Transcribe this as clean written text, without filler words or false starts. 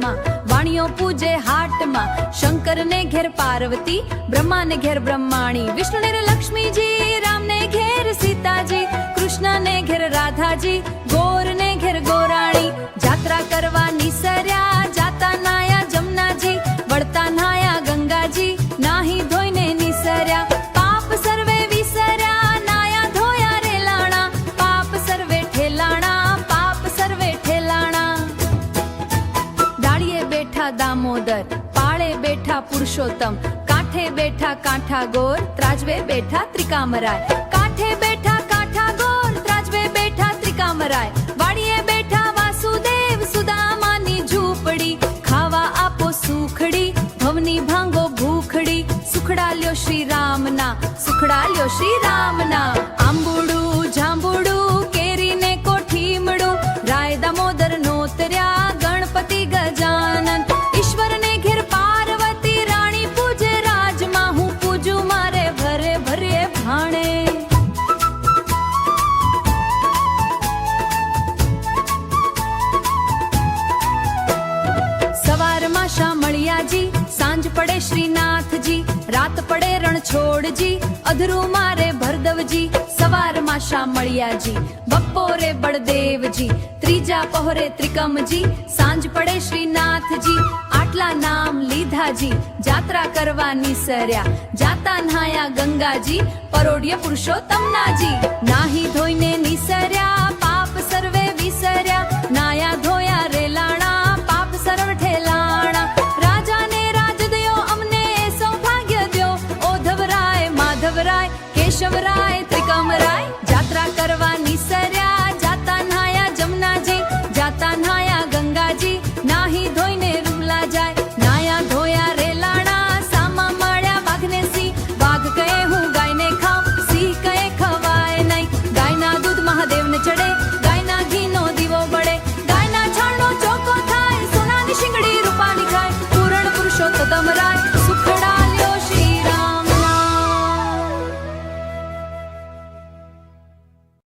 ઘાટમાં, વાણિયો પૂજે હાટમાં, શંકર ને ઘેર પાર્વતી, બ્રહ્મા ને ઘેર બ્રહ્માણી, વિષ્ણુ ને લક્ષ્મીજી, રામ ને ઘેર સીતાજી, કૃષ્ણ ને ઘેર રાધાજી, ગોર ને ઘેર ગોરાણી. જાત્રા કરવા નિસર્યા, જાતા નાયા જમનાજી, વળતા નાયા ગંગાજી, નાહી ધોઈને નિસર્યા. પાપ સર્વે વિસર્યા, નાયા ધોયા રેલાણા, પાપ સર્વે ઠેલાણા, પાપ સર્વે ઠેલાણા. ડાળીએ બેઠા દામોદર, પાળે બેઠા પુરુષોત્તમ, કાંઠે બેઠા કાંઠા ગોર, ત્રાજવે બેઠા ત્રિકામરાય. કાંઠે બેઠા કાંઠા ગોર, ત્રાજવે બેઠા ત્રિકામરાય, વાડીએ બેઠા વાસુદેવ, સુદામાની ઝૂંપડી, ખાવા આપો સુખડી, ભવની ભાંગો ભૂખડી, સુખડા લ્યો શ્રી રામના, સુખડા લ્યો શ્રી રામના. આંબુડું જાંબુડું, કેરી ને કોઠીમડું, રાય દામોદર નોતર્યા, ગણપતિ ગજાનન, ઈશ્વર ને ઘેર પાર્વતી, રાણી પૂજે રાજમાં, હું પૂજું મારે ભરે ભરે ભાણે. સવારમાં શામળિયાજી, સાંજ પડે શ્રીનાથજી, રાત પડે રણછોડજી, અધરું મારે ભરદવજી. સવારમાં શામળિયાજી, બપોરે બળદેવજી, ત્રીજા પહોરે ત્રિકમજી, સાંજ પડે શ્રીનાથજી. આટલા નામ લીધાજી, જાત્રા કરવા નિસર્યા, જાતા નહાયા ગંગાજી, પરોઢ્ય પુરુષોત્તમનાજી. નાહી ધોઈને નિસર્યા, પાપ સર્વે વિસર્યા,